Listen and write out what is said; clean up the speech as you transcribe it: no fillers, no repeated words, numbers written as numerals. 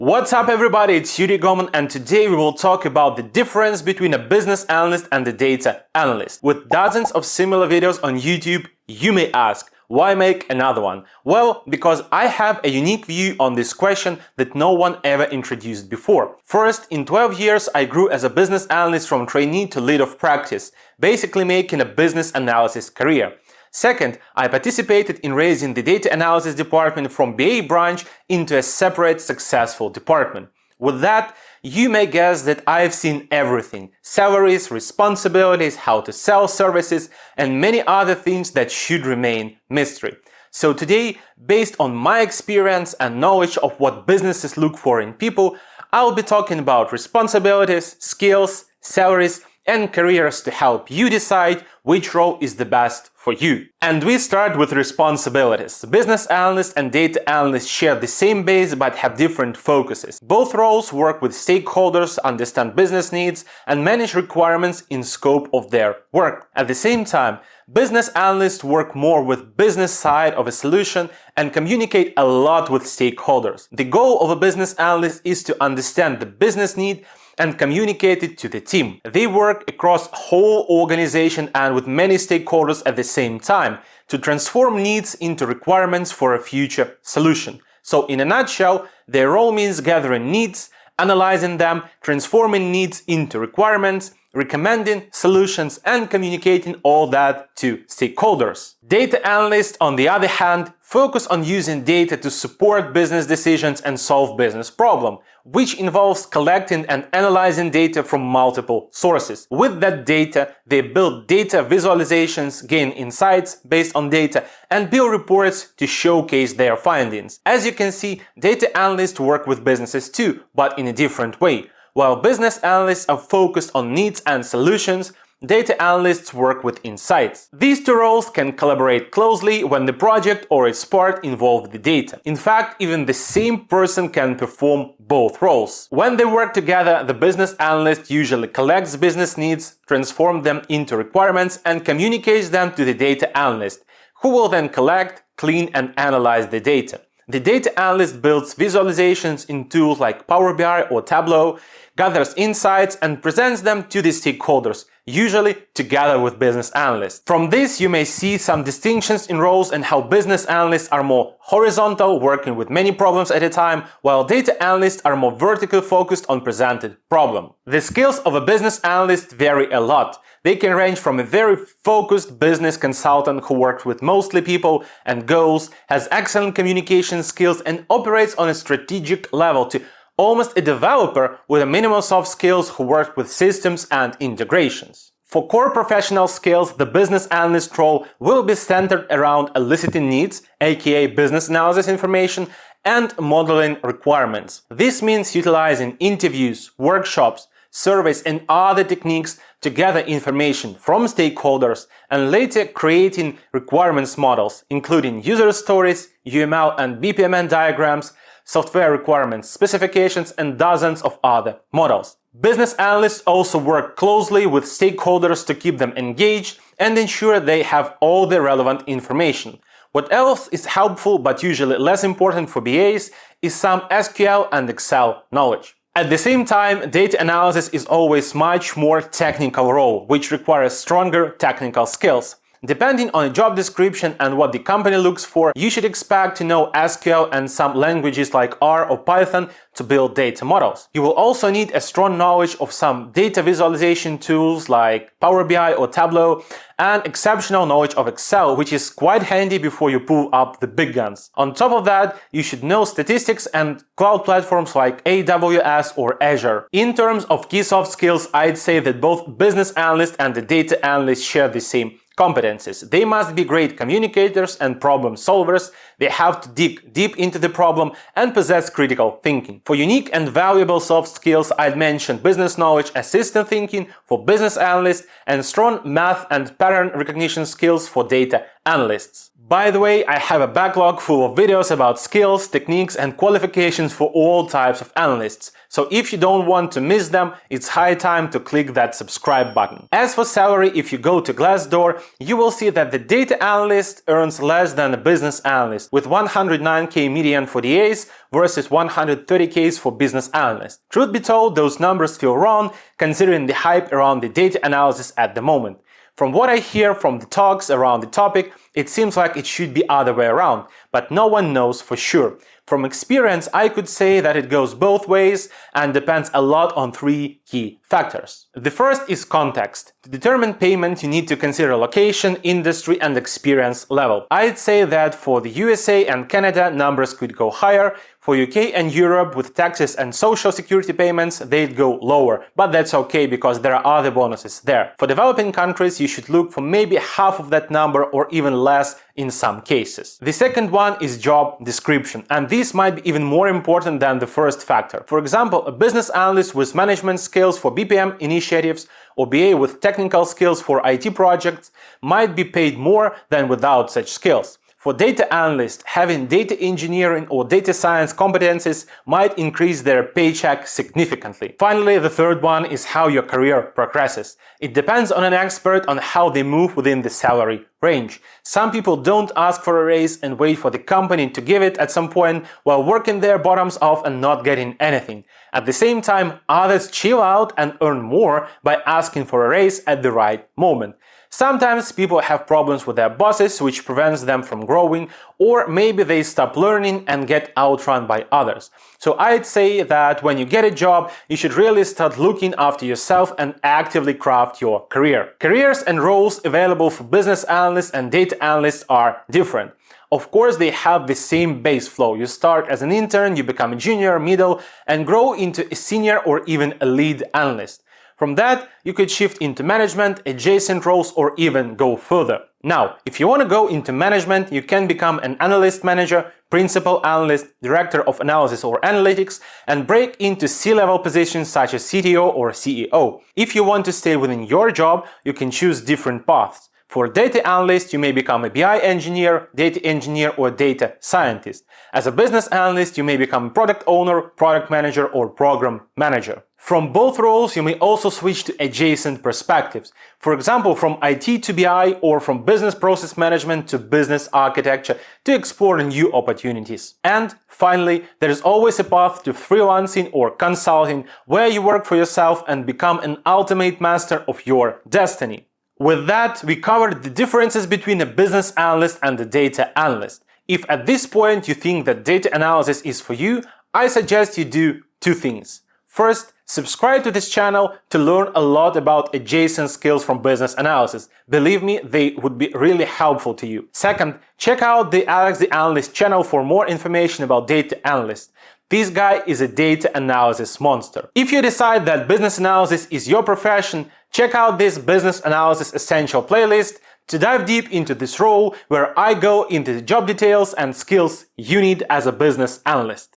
What's up everybody, it's Yuri Goman, and today we will talk about the difference between a business analyst and a data analyst. With dozens of similar videos on YouTube, you may ask, why make another one? Well, because I have a unique view on this question that no one ever introduced before. First, in 12 years I grew as a business analyst from trainee to lead of practice, basically making a business analysis career. Second, I participated in raising the data analysis department from BA branch into a separate successful department. With that, you may guess that I've seen everything: salaries, responsibilities, how to sell services, and many other things that should remain mystery. So today, based on my experience and knowledge of what businesses look for in people, I'll be talking about responsibilities, skills, salaries, and careers to help you decide which role is the best for you. And we start with responsibilities. Business analysts and data analysts share the same base but have different focuses. Both roles work with stakeholders, understand business needs, and manage requirements in scope of their work. At the same time, business analysts work more with business side of a solution and communicate a lot with stakeholders. The goal of a business analyst is to understand the business need and communicate it to the team. They work across whole organization and with many stakeholders at the same time to transform needs into requirements for a future solution. So in a nutshell, their role means gathering needs, analyzing them, transforming needs into requirements, recommending solutions, and communicating all that to stakeholders. Data analysts, on the other hand, focus on using data to support business decisions and solve business problems, which involves collecting and analyzing data from multiple sources. With that data, they build data visualizations, gain insights based on data, and build reports to showcase their findings. As you can see, data analysts work with businesses too, but in a different way. While business analysts are focused on needs and solutions, data analysts work with insights. These two roles can collaborate closely when the project or its part involve the data. In fact, even the same person can perform both roles. When they work together, the business analyst usually collects business needs, transforms them into requirements, and communicates them to the data analyst, who will then collect, clean, and analyze the data. The data analyst builds visualizations in tools like Power BI or Tableau, gathers insights, and presents them to the stakeholders, usually together with business analysts. From this, you may see some distinctions in roles and how business analysts are more horizontal, working with many problems at a time, while data analysts are more vertically focused on presented problem. The skills of a business analyst vary a lot. They can range from a very focused business consultant who works with mostly people and goals, has excellent communication skills, and operates on a strategic level, to almost a developer with a minimal soft skills who works with systems and integrations. For core professional skills, the business analyst role will be centered around eliciting needs, aka business analysis information, and modeling requirements. This means utilizing interviews, workshops, surveys, and other techniques to gather information from stakeholders and later creating requirements models, including user stories, UML and BPMN diagrams, software requirements, specifications, and dozens of other models. Business analysts also work closely with stakeholders to keep them engaged and ensure they have all the relevant information. What else is helpful but usually less important for BAs is some SQL and Excel knowledge. At the same time, data analysis is always much more technical role, which requires stronger technical skills. Depending on a job description and what the company looks for, you should expect to know SQL and some languages like R or Python to build data models. You will also need a strong knowledge of some data visualization tools like Power BI or Tableau, and exceptional knowledge of Excel, which is quite handy before you pull up the big guns. On top of that, you should know statistics and cloud platforms like AWS or Azure. In terms of key soft skills, I'd say that both business analysts and the data analysts share the same competencies. They must be great communicators and problem solvers. They have to dig deep into the problem and possess critical thinking. For unique and valuable soft skills, I'd mention business knowledge, assistant thinking for business analysts, and strong math and pattern recognition skills for data analysts. By the way, I have a backlog full of videos about skills, techniques and qualifications for all types of analysts. So if you don't want to miss them, it's high time to click that subscribe button. As for salary, if you go to Glassdoor, you will see that the data analyst earns less than a business analyst, with 109k median for DAs versus 130k for business analysts. Truth be told, those numbers feel wrong considering the hype around the data analysis at the moment. From what I hear from the talks around the topic, it seems like it should be other way around, but no one knows for sure. From experience, I could say that it goes both ways and depends a lot on three key factors. The first is context. To determine payment, you need to consider location, industry and experience level. I'd say that for the USA and Canada, numbers could go higher. For UK and Europe, with taxes and social security payments, they'd go lower, but that's okay because there are other bonuses there. For developing countries, you should look for maybe half of that number or even less in some cases. The second one is job description, and this might be even more important than the first factor. For example, a business analyst with management skills for BPM initiatives or BA with technical skills for IT projects might be paid more than without such skills. For data analysts, having data engineering or data science competencies might increase their paycheck significantly. Finally, the third one is how your career progresses. It depends on an expert on how they move within the salary range. Some people don't ask for a raise and wait for the company to give it at some point while working their bottoms off and not getting anything. At the same time, others chill out and earn more by asking for a raise at the right moment. Sometimes people have problems with their bosses, which prevents them from growing, or maybe they stop learning and get outrun by others. So I'd say that when you get a job, you should really start looking after yourself and actively craft your career. Careers and roles available for business analysts and data analysts are different. Of course, they have the same base flow. You start as an intern, you become a junior, middle, and grow into a senior or even a lead analyst. From that, you could shift into management, adjacent roles, or even go further. Now, if you want to go into management, you can become an analyst manager, principal analyst, director of analysis or analytics, and break into C-level positions such as CTO or CEO. If you want to stay within your job, you can choose different paths. For data analyst, you may become a BI engineer, data engineer, or data scientist. As a business analyst, you may become product owner, product manager, or program manager. From both roles, you may also switch to adjacent perspectives. For example, from IT to BI or from business process management to business architecture to explore new opportunities. And finally, there is always a path to freelancing or consulting where you work for yourself and become an ultimate master of your destiny. With that, we covered the differences between a business analyst and a data analyst. If at this point you think that data analysis is for you, I suggest you do two things. First, subscribe to this channel to learn a lot about adjacent skills from business analysis. Believe me, they would be really helpful to you. Second, check out the Alex the Analyst channel for more information about data analysts. This guy is a data analysis monster. If you decide that business analysis is your profession, check out this Business Analysis Essential playlist to dive deep into this role where I go into the job details and skills you need as a business analyst.